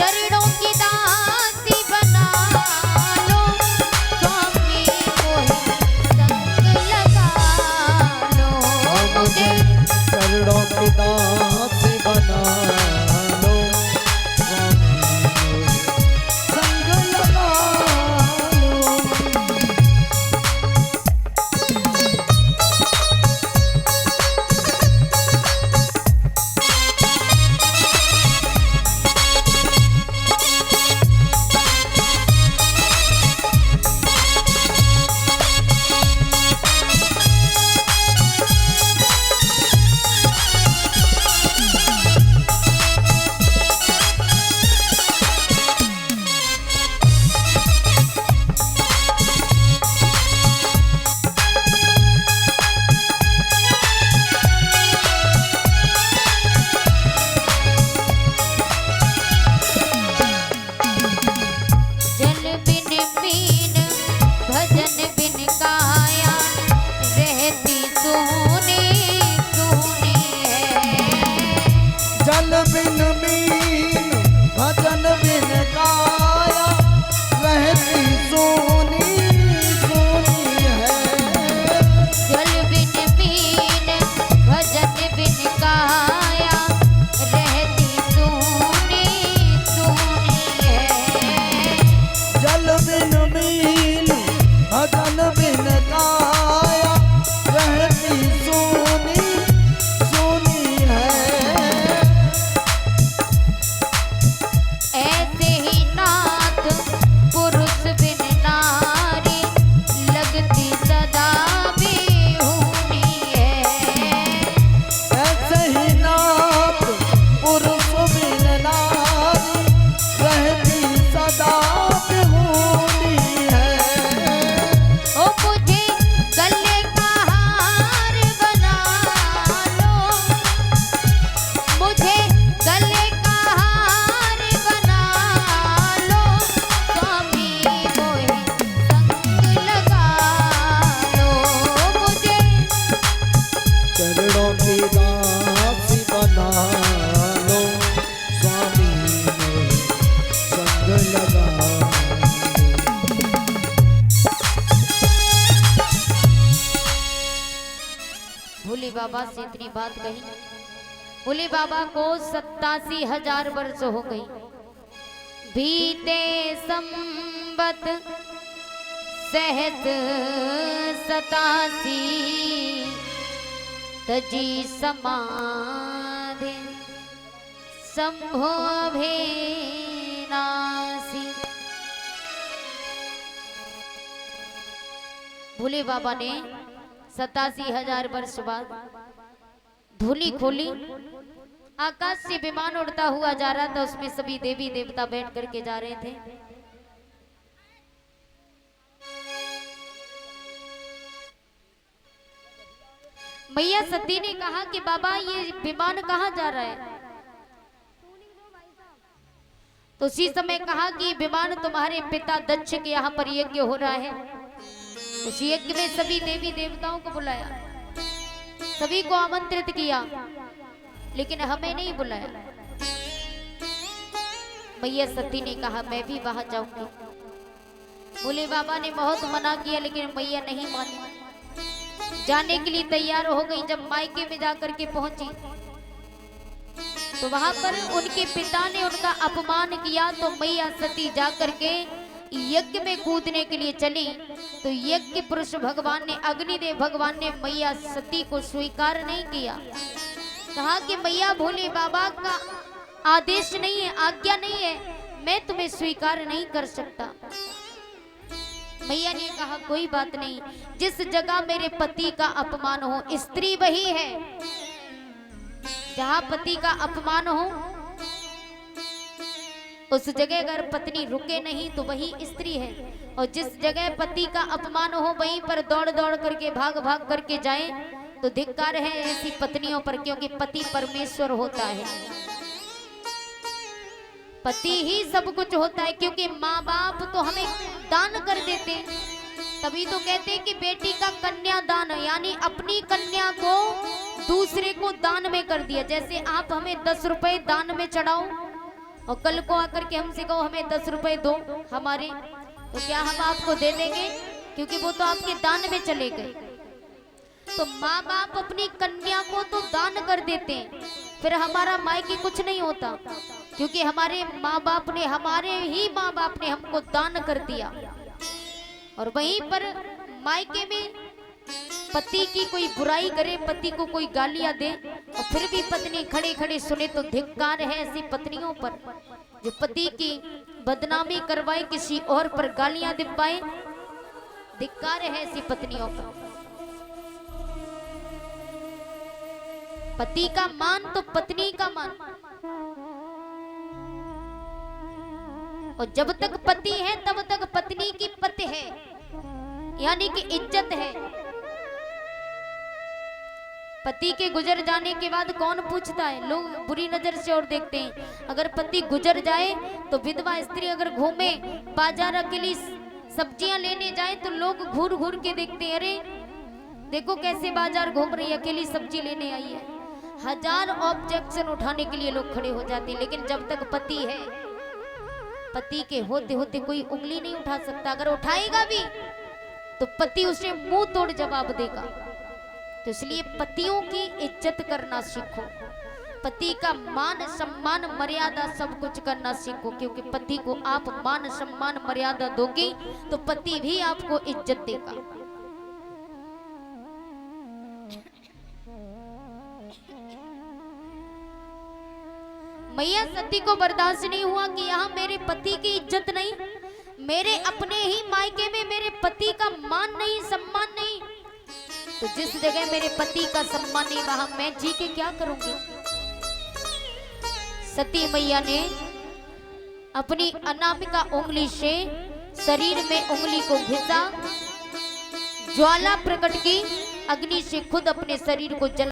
चरणों की दासी बना लो स्वामी मोहे संग लगा लो मुझे चरणों की दासी बना लो स्वामी संग लगा लो। जल बिन मीन भजन बिन काया रहती सोने सोने है। जल बिन मीन भजन बिन काया रहती सोनी सोनी है। जल बिन मीन भजन बिन काया रहती सोने सोने है। जल बिन मीन भजन बिन काया रहती सोनी सोनी है। ऐसे ही नाथ पुरुष बिन नारी लगती सदा बेहूनी है। ऐसे ही नाथ पुरुष बिन नारी रहती सदा बेहूनी है। ओ मुझे गले का हार बना लो मुझे गले का हार बना लो स्वामी मोहे संग लगा लो मुझे चरणों की दासी बना लो स्वामी मोहे संग लगा लो। भोले बाबा से इतनी बात कही। भोले बाबा को 87,000 वर्ष हो गई। बीते संबत सहत 87 तजी समाधि संभो नासी। भोले बाबा ने 87,000 वर्ष बाद धूली खोली। आकाश से विमान उड़ता हुआ जा रहा था, उसमें सभी देवी देवता बैठ करके जा रहे थे। मैया सती ने कहा कि बाबा ये विमान कहाँ जा रहा है? तो उसी समय कहा कि विमान तुम्हारे पिता दक्ष के यहाँ पर यज्ञ हो रहा है। उस यज्ञ में सभी देवी देवताओं को बुलाया, सभी को आमंत्रित किया, लेकिन हमें नहीं बुलाया। मैया सती ने कहा मैं भी वहां जाऊंगी। भोले बाबा ने बहुत मना किया, लेकिन मैया नहीं मानी, जाने के लिए तैयार हो गई। जब मायके में जाकर के पहुंची तो वहां पर उनके पिता ने उनका अपमान किया। तो मैया सती जाकर के यज्ञ में कूदने के लिए चली, तो यज्ञ पुरुष भगवान ने, अग्निदेव भगवान ने मैया सती को स्वीकार नहीं किया। कहा कि मैया भोले बाबा का आदेश नहीं है, आज्ञा नहीं है, मैं तुम्हें स्वीकार नहीं कर सकता। मैया ने कहा कोई बात नहीं, जिस जगह मेरे पति का अपमान हो, स्त्री वही है। जहां पति का अपमान हो उस जगह अगर पत्नी रुके नहीं तो वही स्त्री है, और जिस जगह पति का अपमान हो वहीं पर दौड़ दौड़ करके, भाग भाग करके जाए तो धिक्कार है ऐसी पत्नियों पर, क्योंकि पति परमेश्वर होता है, पति ही सब कुछ होता है। क्योंकि माँ बाप तो हमें दान कर देते, तभी तो कहते हैं कि बेटी का कन्या दान, यानी अपनी कन्या को दूसरे को दान में कर दिया। जैसे आप हमें 10 रुपए दान में चढ़ाओ और कल को आकर के हमसे कहो हमें 10 रुपए दो हमारे, तो क्या हम आपको दे देंगे? क्योंकि वो तो आपके दान में चले गए। तो माँ बाप अपनी कन्या को तो दान कर देते हैं, फिर हमारा मायके कुछ नहीं होता, क्योंकि हमारे माँ बाप ने, हमारे ही माँ बाप ने हमको दान कर दिया। और वहीं पर मायके में पति की कोई बुराई करे, पति को कोई गालियां दे और फिर भी पत्नी खड़े खड़े सुने, तो धिक्कार है ऐसी पत्नियों पर जो पति की बदनामी करवाए, किसी और पर गालियां दिलवाए। धिक्कार है ऐसी पत्नियों पर। पति का मान तो पत्नी का मान, और जब तक पति है तब तक पत्नी की पति है, यानी कि इज्जत है। पति के गुजर जाने के बाद कौन पूछता है? लोग बुरी नजर से और देखते हैं। अगर पति गुजर जाए तो विधवा स्त्री अगर घूमे, बाजार अकेली सब्जियां लेने जाए, तो लोग घूर घूर के देखते हैं, अरे देखो कैसे बाजार घूम रही है, अकेली सब्जी लेने आई है। हजार ऑब्जेक्शन उठाने के लिए लोग खड़े हो जाते हैं, लेकिन जब तक पति है, पति के होते होते कोई उंगली नहीं उठा सकता। अगर उठाएगा भी तो पति उसे मुंह तोड़ जवाब देगा। तो इसलिए पतियों की इज्जत करना सीखो, पति का मान सम्मान मर्यादा सब कुछ करना सीखो, क्योंकि पति को आप मान सम्मान मर्यादा दोगे तो पति भी आपको इज्जत देगा। मैया सती को बर्दाश्त नहीं हुआ कि यहाँ मेरे पति की इज्जत नहीं, मेरे अपने ही मायके में मेरे पति का मान नहीं, सम्मान नहीं, तो जिस जगह मेरे पति का सम्मान नहीं वहां मैं जी के क्या करूंगी। सती मैया ने अपनी अनामिका उंगली से शरीर में उंगली को घिसा, ज्वाला प्रकट की, अग्नि से खुद अपने शरीर को जला